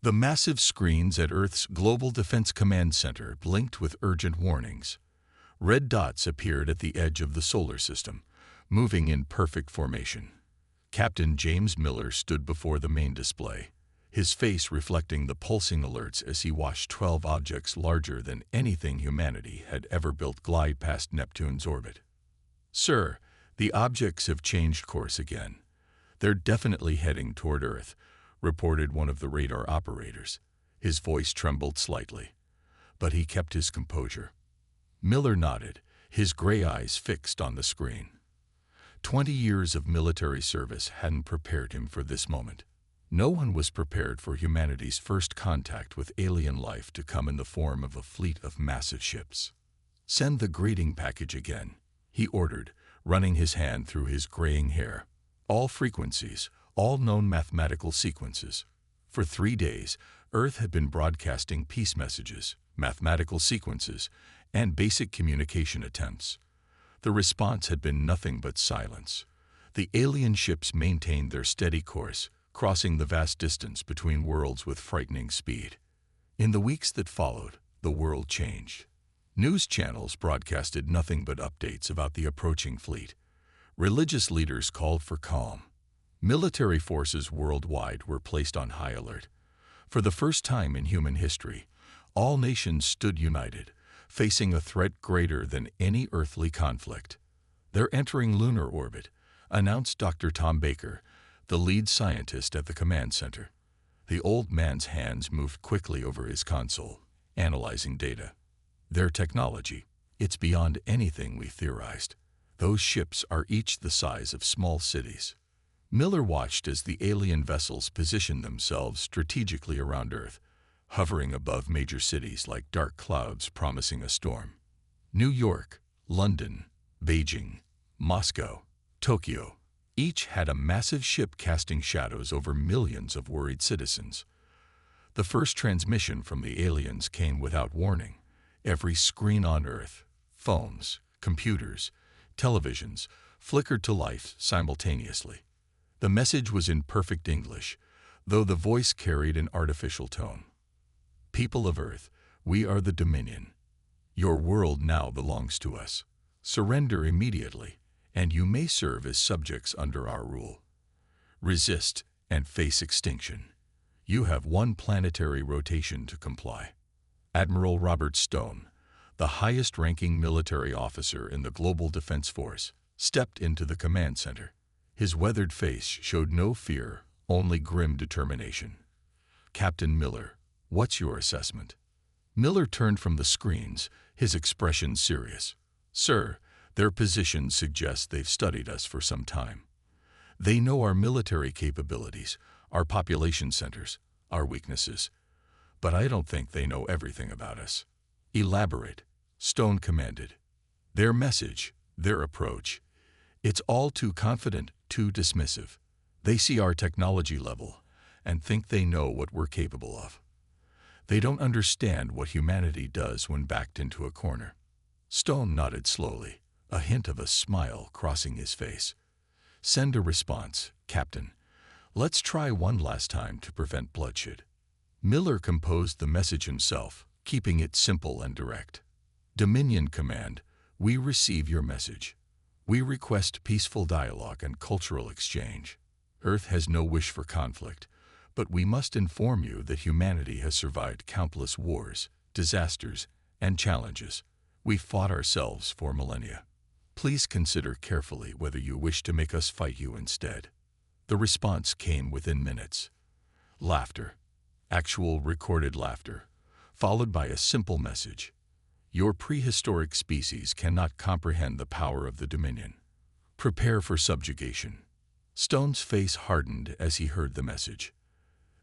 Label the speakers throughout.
Speaker 1: The massive screens at Earth's Global Defense Command Center blinked with urgent warnings. Red dots appeared at the edge of the solar system, moving in perfect formation. Captain James Miller stood before the main display, his face reflecting the pulsing alerts as he watched 12 objects larger than anything humanity had ever built glide past Neptune's orbit. "Sir, the objects have changed course again. They're definitely heading toward Earth," reported one of the radar operators. His voice trembled slightly, but he kept his composure. Miller nodded, his gray eyes fixed on the screen. 20 years of military service hadn't prepared him for this moment. No one was prepared for humanity's first contact with alien life to come in the form of a fleet of massive ships. "Send the greeting package again," he ordered, running his hand through his graying hair. "All frequencies, all known mathematical sequences." For 3 days, Earth had been broadcasting peace messages, mathematical sequences, and basic communication attempts. The response had been nothing but silence. The alien ships maintained their steady course, crossing the vast distance between worlds with frightening speed. In the weeks that followed, the world changed. News channels broadcasted nothing but updates about the approaching fleet. Religious leaders called for calm. Military forces worldwide were placed on high alert. For the first time in human history, all nations stood united, facing a threat greater than any earthly conflict. "They're entering lunar orbit," announced Dr. Tom Baker, the lead scientist at the command center. The old man's hands moved quickly over his console, analyzing data. "Their technology, it's beyond anything we theorized. Those ships are each the size of small cities." Miller watched as the alien vessels positioned themselves strategically around Earth, hovering above major cities like dark clouds promising a storm. New York, London, Beijing, Moscow, Tokyo, each had a massive ship casting shadows over millions of worried citizens. The first transmission from the aliens came without warning. Every screen on Earth, phones, computers, televisions, flickered to life simultaneously. The message was in perfect English, though the voice carried an artificial tone. "People of Earth, we are the Dominion. Your world now belongs to us. Surrender immediately, and you may serve as subjects under our rule. Resist and face extinction. You have one planetary rotation to comply." Admiral Robert Stone, the highest-ranking military officer in the Global Defense Force, stepped into the command center. His weathered face showed no fear, only grim determination. "Captain Miller, what's your assessment?" Miller turned from the screens, his expression serious. "Sir, their position suggests they've studied us for some time. They know our military capabilities, our population centers, our weaknesses. But I don't think they know everything about us." "Elaborate," Stone commanded. "Their message, their approach, it's all too confident, too dismissive. They see our technology level and think they know what we're capable of. They don't understand what humanity does when backed into a corner." Stone nodded slowly, a hint of a smile crossing his face. "Send a response, Captain. Let's try one last time to prevent bloodshed." Miller composed the message himself, keeping it simple and direct. "Dominion Command, we receive your message. We request peaceful dialogue and cultural exchange. Earth has no wish for conflict, but we must inform you that humanity has survived countless wars, disasters, and challenges. We've fought ourselves for millennia. Please consider carefully whether you wish to make us fight you instead." The response came within minutes. Laughter, actual recorded laughter, followed by a simple message. "Your prehistoric species cannot comprehend the power of the Dominion. Prepare for subjugation." Stone's face hardened as he heard the message.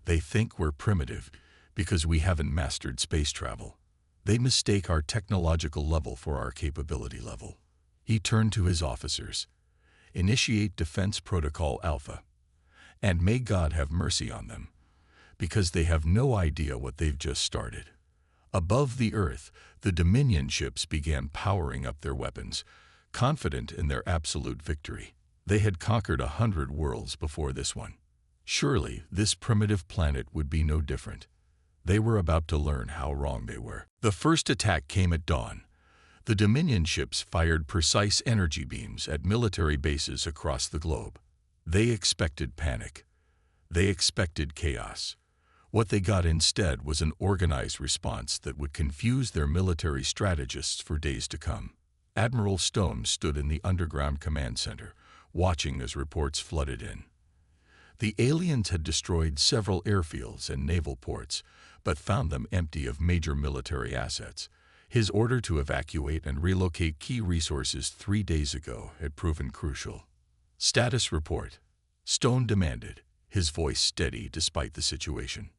Speaker 1: "They think we're primitive because we haven't mastered space travel. They mistake our technological level for our capability level." He turned to his officers. "Initiate Defense Protocol Alpha. And may God have mercy on them, because they have no idea what they've just started." Above the Earth, the Dominion ships began powering up their weapons, confident in their absolute victory. They had conquered 100 worlds before this one. Surely, this primitive planet would be no different. They were about to learn how wrong they were. The first attack came at dawn. The Dominion ships fired precise energy beams at military bases across the globe. They expected panic. They expected chaos. What they got instead was an organized response that would confuse their military strategists for days to come. Admiral Stone stood in the underground command center, watching as reports flooded in. The aliens had destroyed several airfields and naval ports, but found them empty of major military assets. His order to evacuate and relocate key resources 3 days ago had proven crucial. Status report, Stone demanded, his voice steady despite the situation.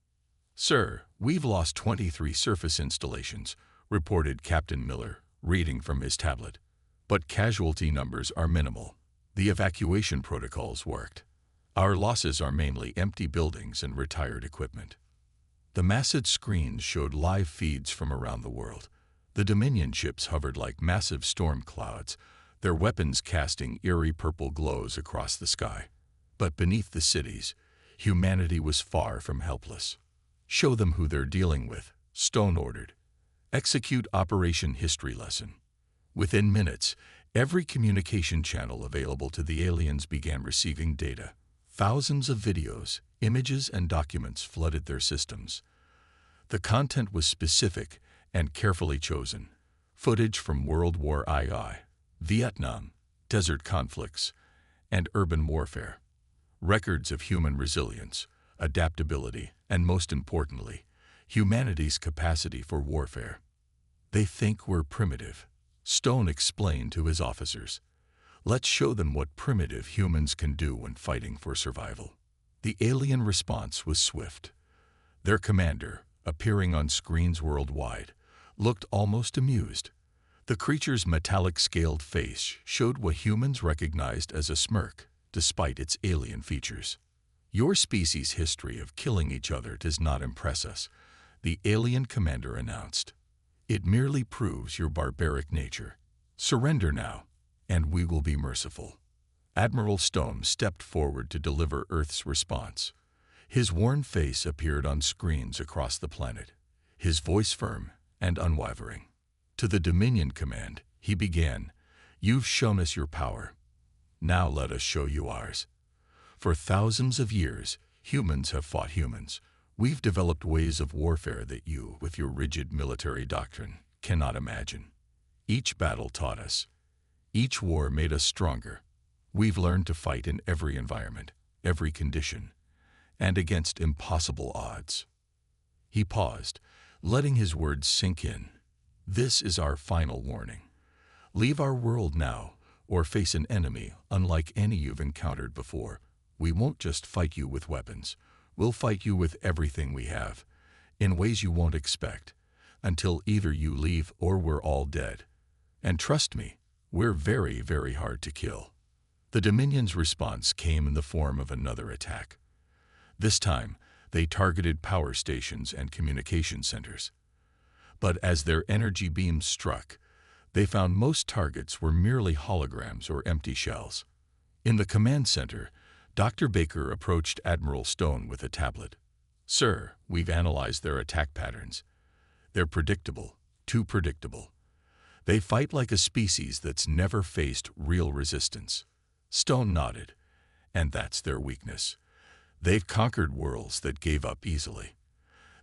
Speaker 1: "Sir, we've lost 23 surface installations," reported Captain Miller, reading from his tablet. "But casualty numbers are minimal. The evacuation protocols worked. Our losses are mainly empty buildings and retired equipment." The massive screens showed live feeds from around the world. The Dominion ships hovered like massive storm clouds, their weapons casting eerie purple glows across the sky. But beneath the cities, humanity was far from helpless. "Show them who they're dealing with," Stone ordered. "Execute Operation History Lesson." Within minutes, every communication channel available to the aliens began receiving data. Thousands of videos, images, and documents flooded their systems. The content was specific and carefully chosen. Footage from World War II, Vietnam, desert conflicts, and urban warfare. Records of human resilience, adaptability, and most importantly, humanity's capacity for warfare. "They think we're primitive," Stone explained to his officers. "Let's show them what primitive humans can do when fighting for survival." The alien response was swift. Their commander, appearing on screens worldwide, looked almost amused. The creature's metallic-scaled face showed what humans recognized as a smirk, despite its alien features. "Your species' history of killing each other does not impress us," the alien commander announced. "It merely proves your barbaric nature. Surrender now, and we will be merciful." Admiral Stone stepped forward to deliver Earth's response. His worn face appeared on screens across the planet, his voice firm and unwavering. To the Dominion Command, he began, "You've shown us your power. Now let us show you ours. For thousands of years, humans have fought humans. We've developed ways of warfare that you, with your rigid military doctrine, cannot imagine. Each battle taught us. Each war made us stronger. We've learned to fight in every environment, every condition, and against impossible odds." He paused, letting his words sink in. "This is our final warning. Leave our world now, or face an enemy unlike any you've encountered before. We won't just fight you with weapons. We'll fight you with everything we have, in ways you won't expect, until either you leave or we're all dead. And trust me, we're very, very hard to kill." The Dominion's response came in the form of another attack. This time, they targeted power stations and communication centers. But as their energy beams struck, they found most targets were merely holograms or empty shells. In the command center, Dr. Baker approached Admiral Stone with a tablet. "Sir, we've analyzed their attack patterns. They're predictable, too predictable. They fight like a species that's never faced real resistance." Stone nodded. "And that's their weakness. They've conquered worlds that gave up easily.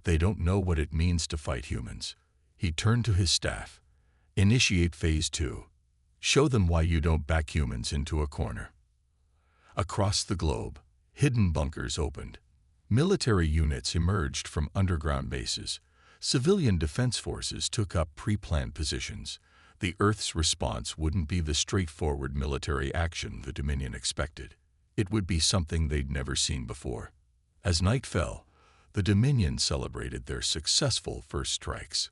Speaker 1: They don't know what it means to fight humans." He turned to his staff. "Initiate Phase 2. Show them why you don't back humans into a corner." Across the globe, hidden bunkers opened. Military units emerged from underground bases. Civilian defense forces took up pre-planned positions. The Earth's response wouldn't be the straightforward military action the Dominion expected. It would be something they'd never seen before. As night fell, the Dominion celebrated their successful first strikes.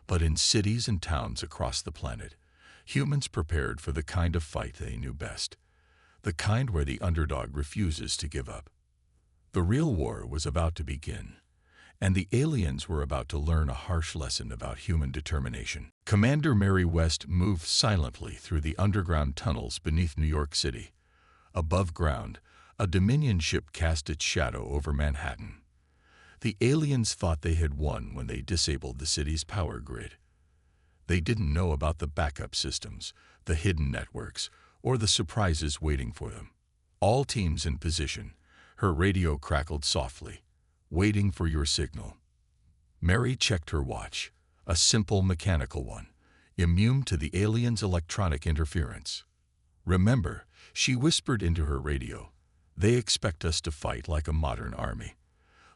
Speaker 1: But in cities and towns across the planet, humans prepared for the kind of fight they knew best. The kind where the underdog refuses to give up. The real war was about to begin, and the aliens were about to learn a harsh lesson about human determination. Commander Mary West moved silently through the underground tunnels beneath New York City. Above ground, A Dominion ship cast its shadow over Manhattan. The aliens thought they had won when they disabled the city's power grid. They didn't know about the backup systems, the hidden networks, or the surprises waiting for them. All teams in position. Her radio crackled softly, waiting for your signal. Mary checked her watch, a simple mechanical one, immune to the aliens' electronic interference. Remember, she whispered into her radio, they expect us to fight like a modern army.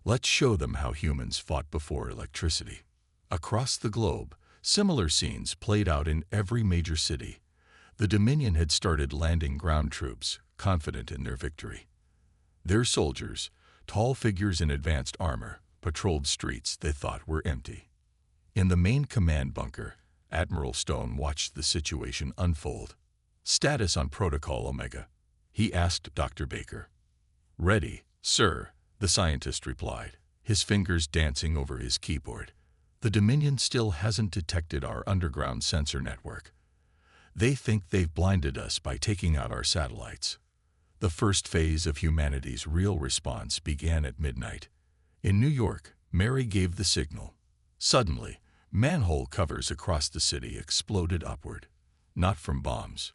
Speaker 1: Let's show them how humans fought before electricity. Across the globe, similar scenes played out in every major city. The Dominion had started landing ground troops, confident in their victory. Their soldiers, tall figures in advanced armor, patrolled streets they thought were empty. In the main command bunker, Admiral Stone watched the situation unfold. Status on Protocol Omega, he asked Dr. Baker. Ready, sir, the scientist replied, his fingers dancing over his keyboard. The Dominion still hasn't detected our underground sensor network. They think they've blinded us by taking out our satellites. The first phase of humanity's real response began at midnight. In New York, Mary gave the signal. Suddenly, manhole covers across the city exploded upward. Not from bombs,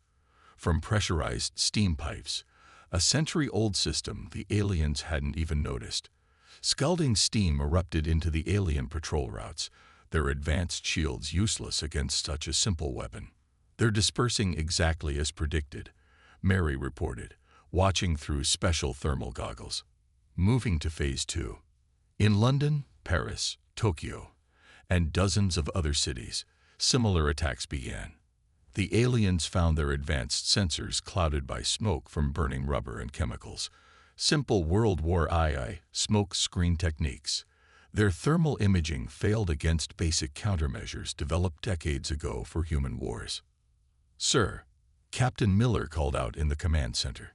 Speaker 1: from pressurized steam pipes, a century-old system the aliens hadn't even noticed. Scalding steam erupted into the alien patrol routes, their advanced shields useless against such a simple weapon. They're dispersing exactly as predicted, Mary reported, watching through special thermal goggles. Moving to Phase 2. In London, Paris, Tokyo, and dozens of other cities, similar attacks began. The aliens found their advanced sensors clouded by smoke from burning rubber and chemicals. Simple World War II smoke screen techniques. Their thermal imaging failed against basic countermeasures developed decades ago for human wars. Sir, Captain Miller called out in the command center.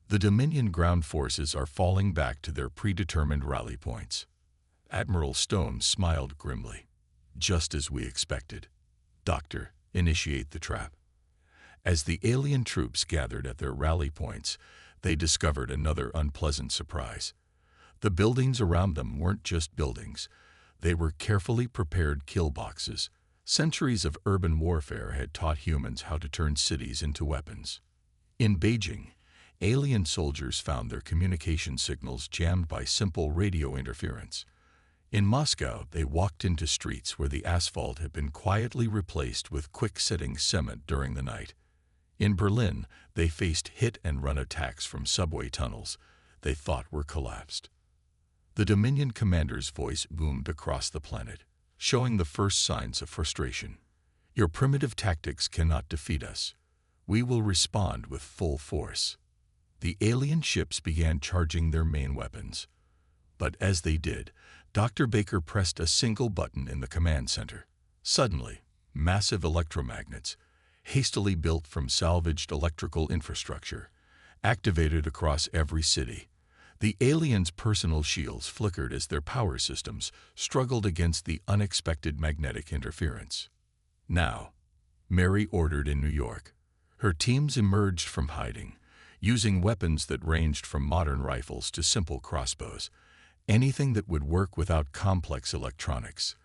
Speaker 1: The Dominion ground forces are falling back to their predetermined rally points. Admiral Stone smiled grimly. Just as we expected. Doctor, initiate the trap. As the alien troops gathered at their rally points, they discovered another unpleasant surprise. The buildings around them weren't just buildings. They were carefully prepared kill boxes. Centuries of urban warfare had taught humans how to turn cities into weapons. In Beijing, alien soldiers found their communication signals jammed by simple radio interference. In Moscow, they walked into streets where the asphalt had been quietly replaced with quick-setting cement during the night. In Berlin, they faced hit-and-run attacks from subway tunnels they thought were collapsed. The Dominion commander's voice boomed across the planet, showing the first signs of frustration. Your primitive tactics cannot defeat us. We will respond with full force. The alien ships began charging their main weapons. But as they did, Dr. Baker pressed a single button in the command center. Suddenly, massive electromagnets, hastily built from salvaged electrical infrastructure, activated across every city. The aliens' personal shields flickered as their power systems struggled against the unexpected magnetic interference. Now, Mary ordered in New York. Her teams emerged from hiding, using weapons that ranged from modern rifles to simple crossbows, anything that would work without complex electronics.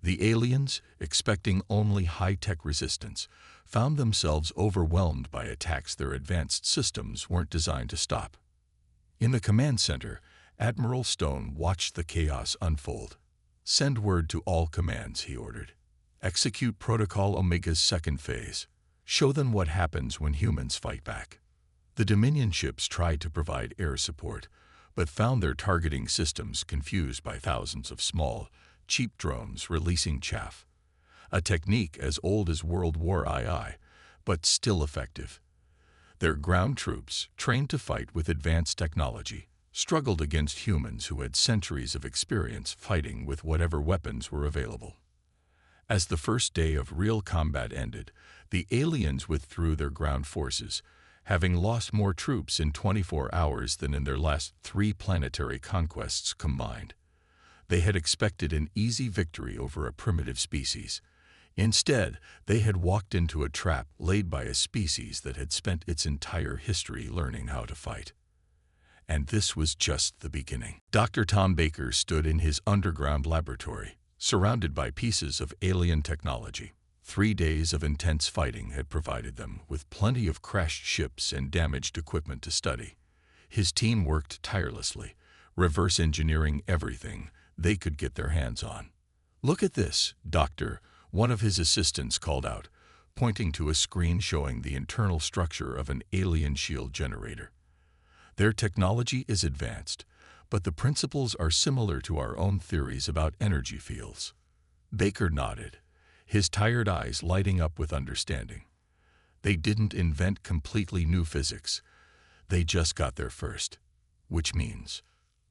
Speaker 1: The aliens, expecting only high-tech resistance, found themselves overwhelmed by attacks their advanced systems weren't designed to stop. In the command center, Admiral Stone watched the chaos unfold. Send word to all commands, he ordered. Execute Protocol Omega's second phase. Show them what happens when humans fight back. The Dominion ships tried to provide air support, but found their targeting systems confused by thousands of small, cheap drones releasing chaff. A technique as old as World War II, but still effective. Their ground troops, trained to fight with advanced technology, struggled against humans who had centuries of experience fighting with whatever weapons were available. As the first day of real combat ended, the aliens withdrew their ground forces, having lost more troops in 24 hours than in their last 3 planetary conquests combined. They had expected an easy victory over a primitive species. Instead, they had walked into a trap laid by a species that had spent its entire history learning how to fight. And this was just the beginning. Dr. Tom Baker stood in his underground laboratory, surrounded by pieces of alien technology. 3 days of intense fighting had provided them with plenty of crashed ships and damaged equipment to study. His team worked tirelessly, reverse engineering everything they could get their hands on. "Look at this, Doctor," one of his assistants called out, pointing to a screen showing the internal structure of an alien shield generator. "Their technology is advanced, but the principles are similar to our own theories about energy fields." Baker nodded, his tired eyes lighting up with understanding. They didn't invent completely new physics. They just got there first. "Which means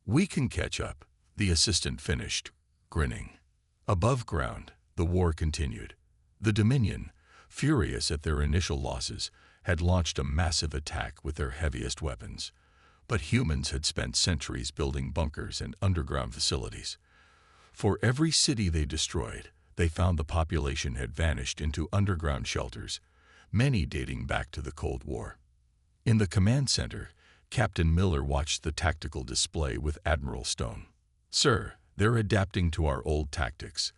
Speaker 1: we can catch up," the assistant finished, grinning. Above ground, the war continued. The Dominion, furious at their initial losses, had launched a massive attack with their heaviest weapons. But humans had spent centuries building bunkers and underground facilities. For every city they destroyed, they found the population had vanished into underground shelters, many dating back to the Cold War. In the command center, Captain Miller watched the tactical display with Admiral Stone. "Sir, they're adapting to our old tactics.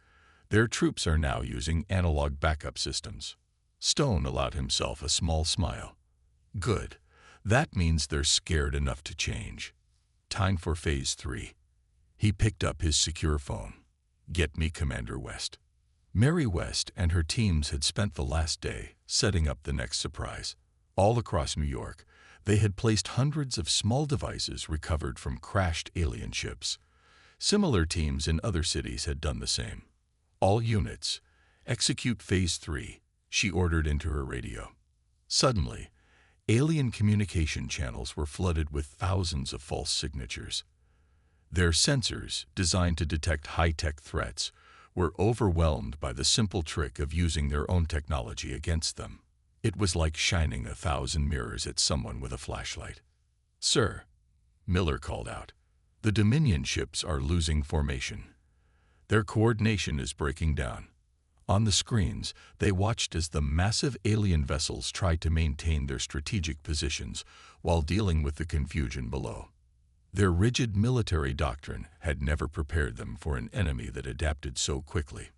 Speaker 1: Their troops are now using analog backup systems." Stone allowed himself a small smile. "Good. That means they're scared enough to change. Time for Phase 3. He picked up his secure phone. "Get me Commander West." Mary West and her teams had spent the last day setting up the next surprise. All across New York, they had placed hundreds of small devices recovered from crashed alien ships. Similar teams in other cities had done the same. "All units, execute Phase 3, she ordered into her radio. Suddenly, alien communication channels were flooded with thousands of false signatures. Their sensors, designed to detect high-tech threats, were overwhelmed by the simple trick of using their own technology against them. It was like shining 1,000 mirrors at someone with a flashlight. "Sir," Miller called out, "the Dominion ships are losing formation. Their coordination is breaking down." On the screens, they watched as the massive alien vessels tried to maintain their strategic positions while dealing with the confusion below. Their rigid military doctrine had never prepared them for an enemy that adapted so quickly.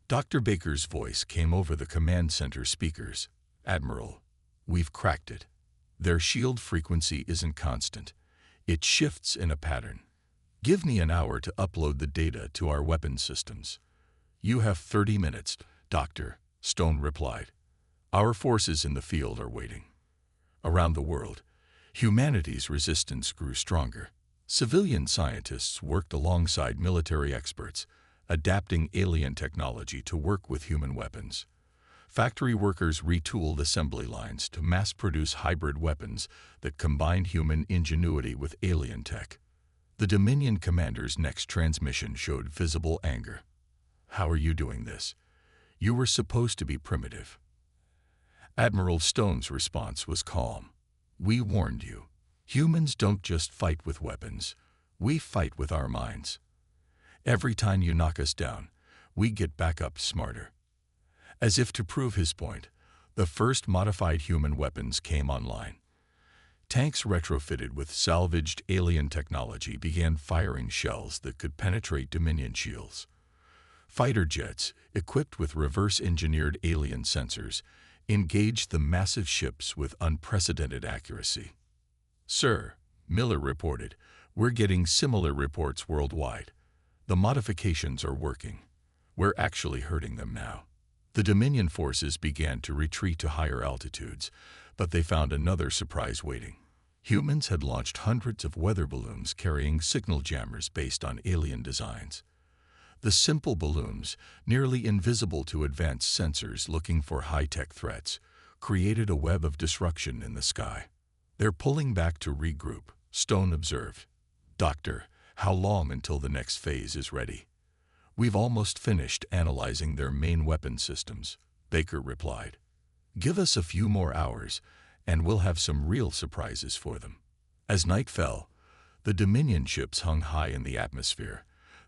Speaker 1: Dr. Baker's voice came over the command center speakers. "Admiral, we've cracked it. Their shield frequency isn't constant. It shifts in a pattern. Give me an hour to upload the data to our weapons systems." "You have 30 minutes, Doctor," Stone replied. "Our forces in the field are waiting." Around the world, humanity's resistance grew stronger. Civilian scientists worked alongside military experts, adapting alien technology to work with human weapons. Factory workers retooled assembly lines to mass-produce hybrid weapons that combined human ingenuity with alien tech. The Dominion commander's next transmission showed visible anger. "How are you doing this? You were supposed to be primitive." Admiral Stone's response was calm. "We warned you. Humans don't just fight with weapons. We fight with our minds. Every time you knock us down, we get back up smarter." As if to prove his point, the first modified human weapons came online. Tanks retrofitted with salvaged alien technology began firing shells that could penetrate Dominion shields. Fighter jets, equipped with reverse-engineered alien sensors, engaged the massive ships with unprecedented accuracy. "Sir," Miller reported, "we're getting similar reports worldwide. The modifications are working. We're actually hurting them now." The Dominion forces began to retreat to higher altitudes, but they found another surprise waiting. Humans had launched hundreds of weather balloons carrying signal jammers based on alien designs. The simple balloons, nearly invisible to advanced sensors looking for high-tech threats, created a web of disruption in the sky. "They're pulling back to regroup," Stone observed. "Doctor, how long until the next phase is ready?" "We've almost finished analyzing their main weapon systems," Baker replied. "Give us a few more hours, and we'll have some real surprises for them." As night fell, the Dominion ships hung high in the atmosphere,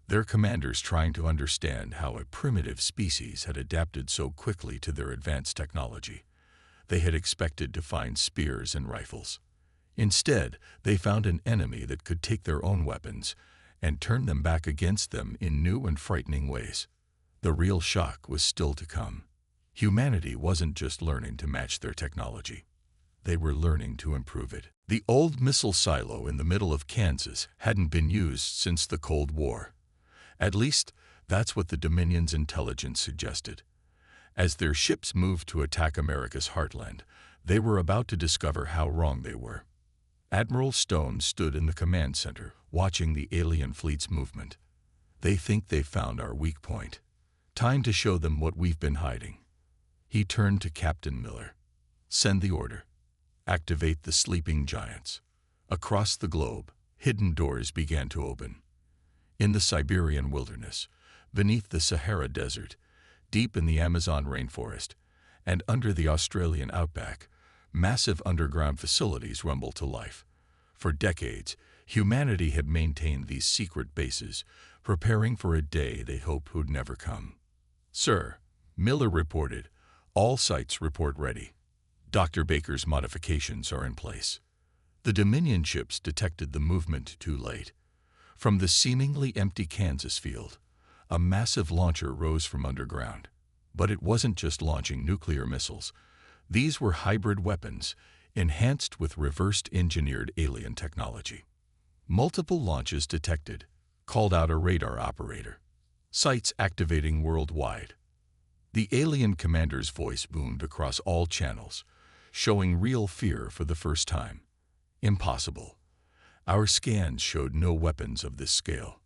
Speaker 1: their commanders trying to understand how a primitive species had adapted so quickly to their advanced technology. They had expected to find spears and rifles. Instead, they found an enemy that could take their own weapons and turn them back against them in new and frightening ways. The real shock was still to come. Humanity wasn't just learning to match their technology. They were learning to improve it. The old missile silo in the middle of Kansas hadn't been used since the Cold War. At least, that's what the Dominion's intelligence suggested. As their ships moved to attack America's heartland, they were about to discover how wrong they were. Admiral Stone stood in the command center, watching the alien fleet's movement. "They think they found our weak point. Time to show them what we've been hiding." He turned to Captain Miller. "Send the order. Activate the sleeping giants." Across the globe, hidden doors began to open. In the Siberian wilderness, beneath the Sahara Desert, deep in the Amazon rainforest, and under the Australian outback, massive underground facilities rumbled to life. For decades, humanity had maintained these secret bases, preparing for a day they hoped would never come. "Sir," Miller reported, "all sites report ready. Dr. Baker's modifications are in place." The Dominion ships detected the movement too late. From the seemingly empty Kansas field, a massive launcher rose from underground. But it wasn't just launching nuclear missiles. These were hybrid weapons, enhanced with reversed-engineered alien technology. Multiple launches detected, called out a radar operator. Sites activating worldwide. The alien commander's voice boomed across all channels, showing real fear for the first time. "Impossible. Our scans showed no weapons of this scale."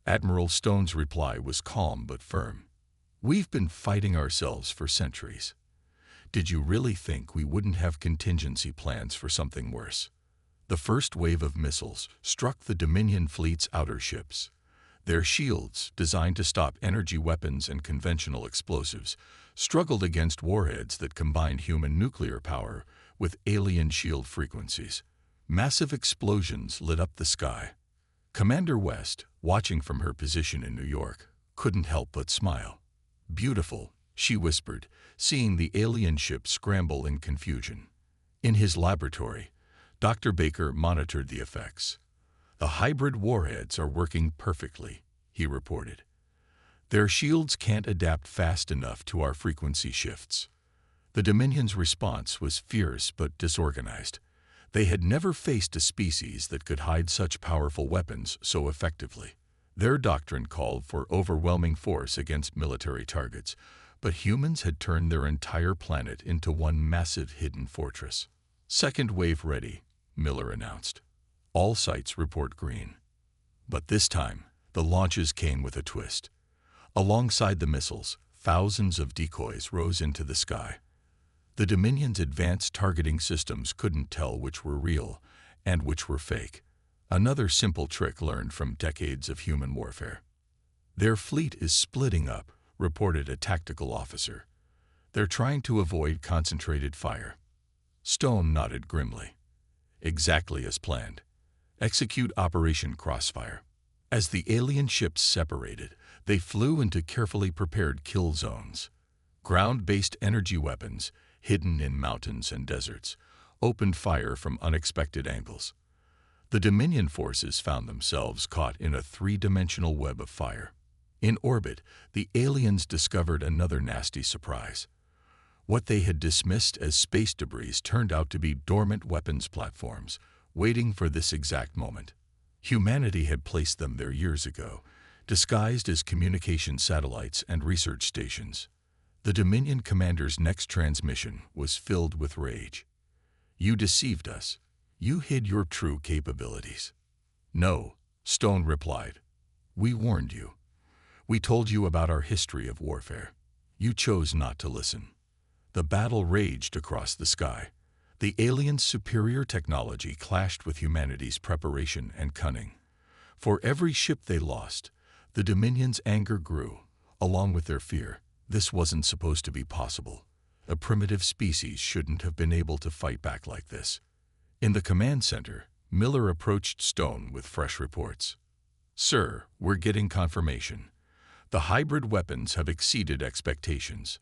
Speaker 1: Admiral Stone's reply was calm but firm. "We've been fighting ourselves for centuries. Did you really think we wouldn't have contingency plans for something worse?" The first wave of missiles struck the Dominion fleet's outer ships. Their shields, designed to stop energy weapons and conventional explosives, struggled against warheads that combined human nuclear power with alien shield frequencies. Massive explosions lit up the sky. Commander West, watching from her position in New York, couldn't help but smile. "Beautiful," she whispered, seeing the alien ship scramble in confusion. In his laboratory, Dr. Baker monitored the effects. "The hybrid warheads are working perfectly," he reported. "Their shields can't adapt fast enough to our frequency shifts." The Dominion's response was fierce but disorganized. They had never faced a species that could hide such powerful weapons so effectively. Their doctrine called for overwhelming force against military targets, but humans had turned their entire planet into one massive hidden fortress. "Second wave ready," Miller announced. "All sites report green." But this time, the launches came with a twist. Alongside the missiles, thousands of decoys rose into the sky. The Dominion's advanced targeting systems couldn't tell which were real and which were fake. Another simple trick learned from decades of human warfare. "Their fleet is splitting up," reported a tactical officer. "They're trying to avoid concentrated fire." Stone nodded grimly. "Exactly as planned. Execute Operation Crossfire." As the alien ships separated, they flew into carefully prepared kill zones. Ground-based energy weapons, hidden in mountains and deserts, opened fire from unexpected angles. The Dominion forces found themselves caught in a three-dimensional web of fire. In orbit, the aliens discovered another nasty surprise. What they had dismissed as space debris turned out to be dormant weapons platforms, waiting for this exact moment. Humanity had placed them there years ago, disguised as communication satellites and research stations. The Dominion commander's next transmission was filled with rage. "You deceived us. You hid your true capabilities." "No," Stone replied. "We warned you. We told you about our history of warfare. You chose not to listen." The battle raged across the sky. The aliens' superior technology clashed with humanity's preparation and cunning. For every ship they lost, the Dominion's anger grew, along with their fear. This wasn't supposed to be possible. A primitive species shouldn't have been able to fight back like this. In the command center, Miller approached Stone with fresh reports. "Sir, we're getting confirmation. The hybrid weapons have exceeded expectations.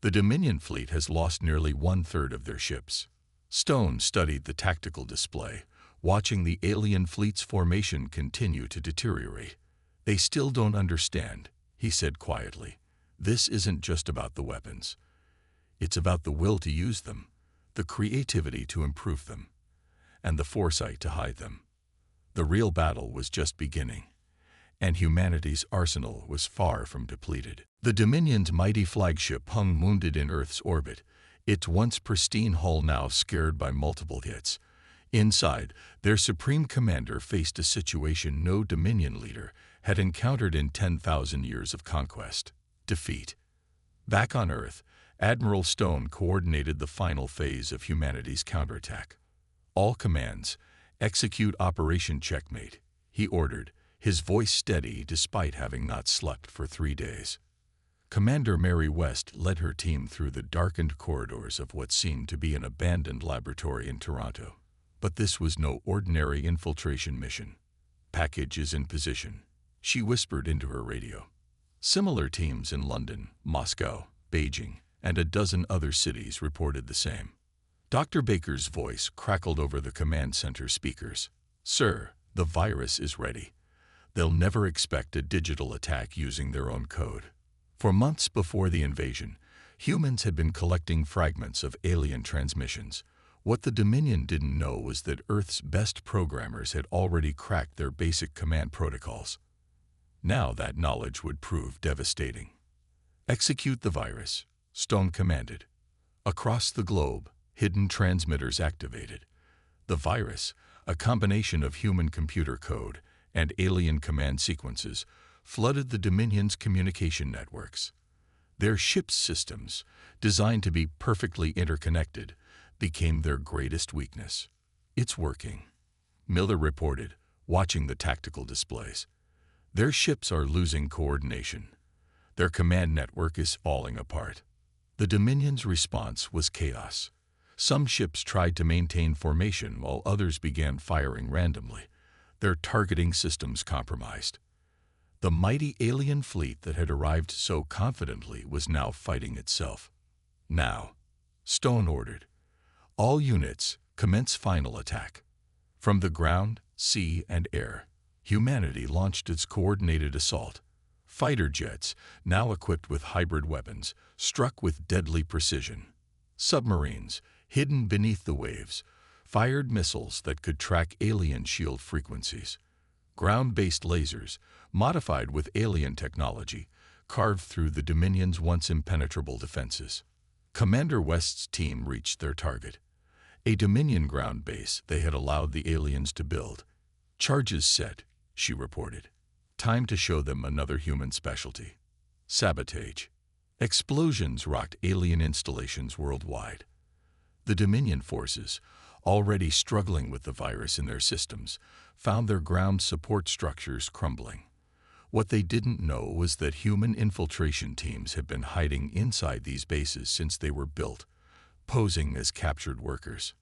Speaker 1: The Dominion fleet has lost nearly one-third of their ships." Stone studied the tactical display, watching the alien fleet's formation continue to deteriorate. "They still don't understand," he said quietly. "This isn't just about the weapons. It's about the will to use them, the creativity to improve them, and the foresight to hide them. The real battle was just beginning, and humanity's arsenal was far from depleted." The Dominion's mighty flagship hung wounded in Earth's orbit, its once pristine hull now scarred by multiple hits. Inside, their supreme commander faced a situation no Dominion leader had encountered in 10,000 years of conquest: defeat. Back on Earth, Admiral Stone coordinated the final phase of humanity's counterattack. "All commands, execute Operation Checkmate," he ordered, his voice steady despite having not slept for 3 days. Commander Mary West led her team through the darkened corridors of what seemed to be an abandoned laboratory in Toronto. But this was no ordinary infiltration mission. "Package is in position," she whispered into her radio. Similar teams in London, Moscow, Beijing, and a dozen other cities reported the same. Dr. Baker's voice crackled over the command center speakers. "Sir, the virus is ready. They'll never expect a digital attack using their own code." For months before the invasion, humans had been collecting fragments of alien transmissions. What the Dominion didn't know was that Earth's best programmers had already cracked their basic command protocols. Now that knowledge would prove devastating. "Execute the virus," Stone commanded. Across the globe, hidden transmitters activated. The virus, a combination of human computer code and alien command sequences, flooded the Dominion's communication networks. Their ship's systems, designed to be perfectly interconnected, became their greatest weakness. "It's working," Miller reported, watching the tactical displays. "Their ships are losing coordination. Their command network is falling apart." The Dominion's response was chaos. Some ships tried to maintain formation while others began firing randomly, their targeting systems compromised. The mighty alien fleet that had arrived so confidently was now fighting itself. "Now," Stone ordered, "all units commence final attack." From the ground, sea, and air, humanity launched its coordinated assault. Fighter jets, now equipped with hybrid weapons, struck with deadly precision. Submarines, hidden beneath the waves, fired missiles that could track alien shield frequencies. Ground-based lasers, modified with alien technology, carved through the Dominion's once impenetrable defenses. Commander West's team reached their target, a Dominion ground base they had allowed the aliens to build. "Charges set," she reported. "Time to show them another human specialty: sabotage." Explosions rocked alien installations worldwide. The Dominion forces, already struggling with the virus in their systems, found their ground support structures crumbling. What they didn't know was that human infiltration teams had been hiding inside these bases since they were built, posing as captured workers.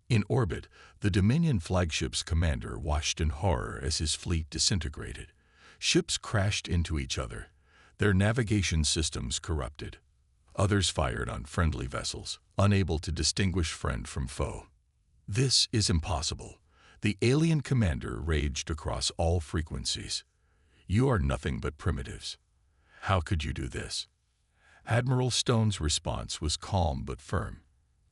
Speaker 1: In orbit, the Dominion flagship's commander watched in horror as his fleet disintegrated. Ships crashed into each other, their navigation systems corrupted. Others fired on friendly vessels, unable to distinguish friend from foe. "This is impossible," the alien commander raged across all frequencies. "You are nothing but primitives. How could you do this?" Admiral Stone's response was calm but firm.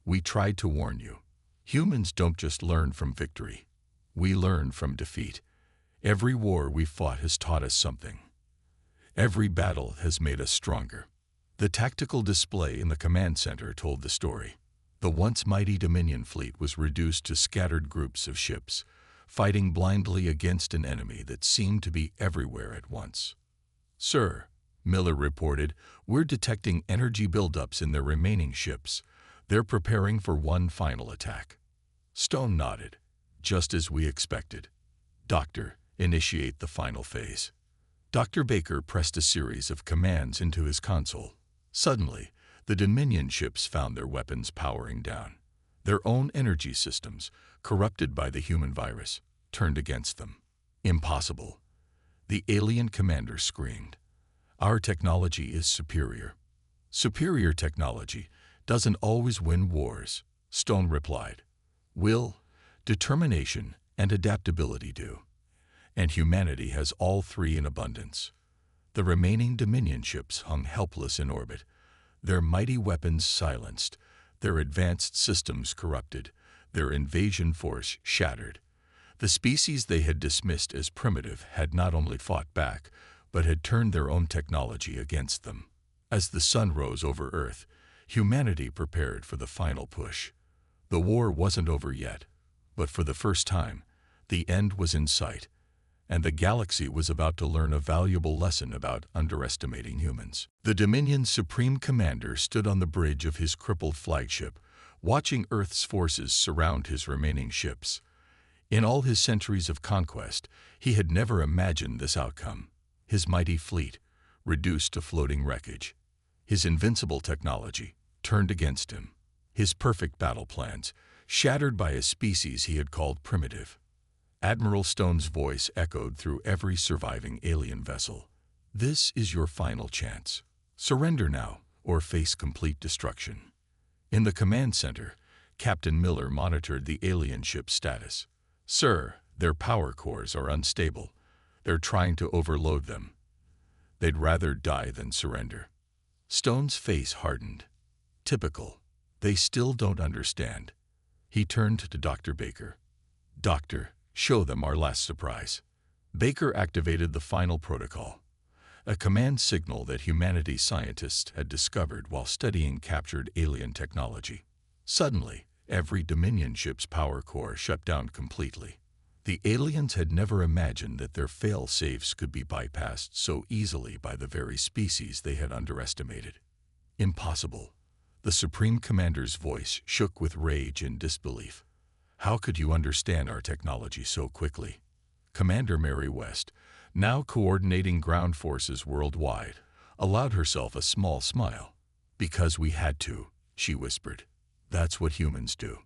Speaker 1: "We tried to warn you. Humans don't just learn from victory. We learn from defeat. Every war we fought has taught us something. Every battle has made us stronger." The tactical display in the command center told the story. The once mighty Dominion fleet was reduced to scattered groups of ships, fighting blindly against an enemy that seemed to be everywhere at once. "Sir," Miller reported, "we're detecting energy buildups in their remaining ships. They're preparing for one final attack." Stone nodded. "Just as we expected. Doctor, initiate the final phase." Dr. Baker pressed a series of commands into his console. Suddenly, the Dominion ships found their weapons powering down. Their own energy systems, corrupted by the human virus, turned against them. "Impossible," the alien commander screamed. "Our technology is superior." "Superior technology doesn't always win wars," Stone replied. Will, determination, and adaptability do. And humanity has all three in abundance. The remaining Dominion ships hung helpless in orbit, their mighty weapons silenced, their advanced systems corrupted, their invasion force shattered. The species they had dismissed as primitive had not only fought back, but had turned their own technology against them. As the sun rose over Earth, humanity prepared for the final push. The war wasn't over yet, but for the first time, the end was in sight, and the galaxy was about to learn a valuable lesson about underestimating humans. The Dominion's Supreme Commander stood on the bridge of his crippled flagship, watching Earth's forces surround his remaining ships. In all his centuries of conquest, he had never imagined this outcome. His mighty fleet, reduced to floating wreckage. His invincible technology, turned against him. His perfect battle plans, shattered by a species he had called primitive. Admiral Stone's voice echoed through every surviving alien vessel. This is your final chance. Surrender now, or face complete destruction. In the command center, Captain Miller monitored the alien ship's status. Sir, their power cores are unstable. They're trying to overload them. They'd rather die than surrender. Stone's face hardened. Typical. They still don't understand. He turned to Dr. Baker. Doctor, show them our last surprise. Baker activated the final protocol, a command signal that humanity's scientists had discovered while studying captured alien technology. Suddenly, every Dominion ship's power core shut down completely. The aliens had never imagined that their fail-safes could be bypassed so easily by the very species they had underestimated. Impossible. The Supreme Commander's voice shook with rage and disbelief. How could you understand our technology so quickly? Commander Mary West, now coordinating ground forces worldwide, allowed herself a small smile. Because we had to, she whispered. That's what humans do.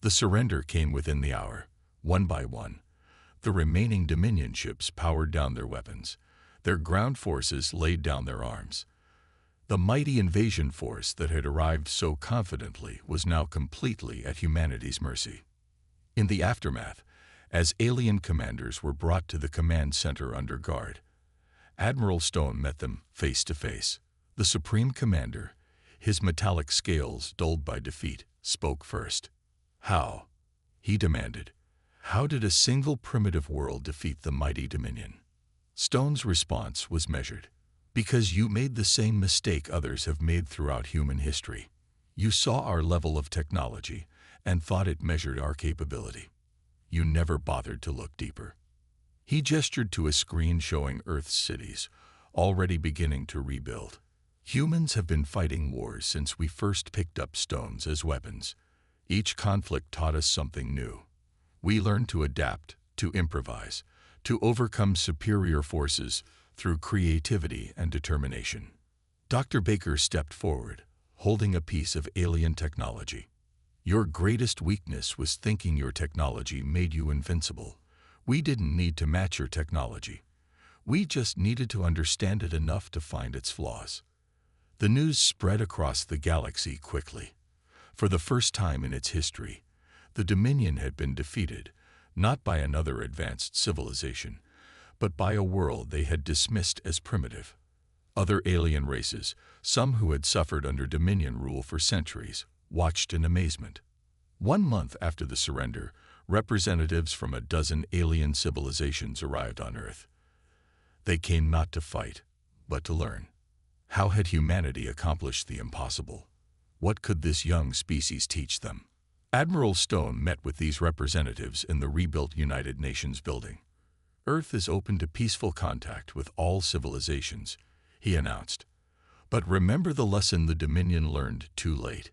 Speaker 1: The surrender came within the hour. One by one, the remaining Dominion ships powered down their weapons. Their ground forces laid down their arms. The mighty invasion force that had arrived so confidently was now completely at humanity's mercy. In the aftermath, as alien commanders were brought to the command center under guard, Admiral Stone met them face to face. The Supreme Commander, his metallic scales dulled by defeat, spoke first. How? He demanded. How did a single primitive world defeat the mighty Dominion? Stone's response was measured. Because you made the same mistake others have made throughout human history. You saw our level of technology and thought it measured our capability. You never bothered to look deeper. He gestured to a screen showing Earth's cities, already beginning to rebuild. Humans have been fighting wars since we first picked up stones as weapons. Each conflict taught us something new. We learned to adapt, to improvise, to overcome superior forces through creativity and determination. Dr. Baker stepped forward, holding a piece of alien technology. Your greatest weakness was thinking your technology made you invincible. We didn't need to match your technology. We just needed to understand it enough to find its flaws. The news spread across the galaxy quickly. For the first time in its history, the Dominion had been defeated, not by another advanced civilization, but by a world they had dismissed as primitive. Other alien races, some who had suffered under Dominion rule for centuries, watched in amazement. 1 month after the surrender, representatives from a dozen alien civilizations arrived on Earth. They came not to fight, but to learn. How had humanity accomplished the impossible? What could this young species teach them? Admiral Stone met with these representatives in the rebuilt United Nations building. Earth is open to peaceful contact with all civilizations, he announced. But remember the lesson the Dominion learned too late.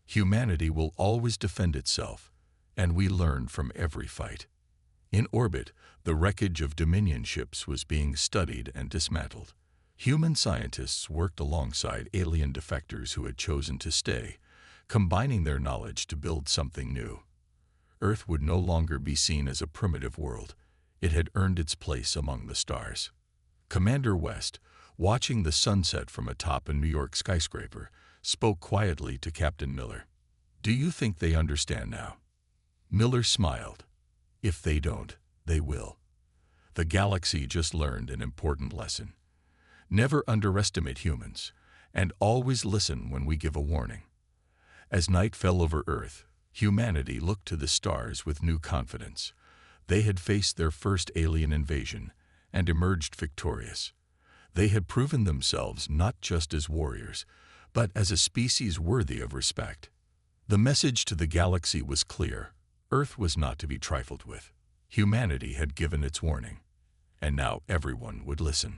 Speaker 1: Humanity will always defend itself, and we learn from every fight. In orbit, the wreckage of Dominion ships was being studied and dismantled. Human scientists worked alongside alien defectors who had chosen to stay, combining their knowledge to build something new. Earth would no longer be seen as a primitive world. It had earned its place among the stars. Commander West, watching the sunset from atop a New York skyscraper, spoke quietly to Captain Miller. Do you think they understand now? Miller smiled. If they don't, they will. The galaxy just learned an important lesson. Never underestimate humans, and always listen when we give a warning. As night fell over Earth, humanity looked to the stars with new confidence. They had faced their first alien invasion and emerged victorious. They had proven themselves not just as warriors, but as a species worthy of respect. The message to the galaxy was clear. Earth was not to be trifled with. Humanity had given its warning, and now everyone would listen.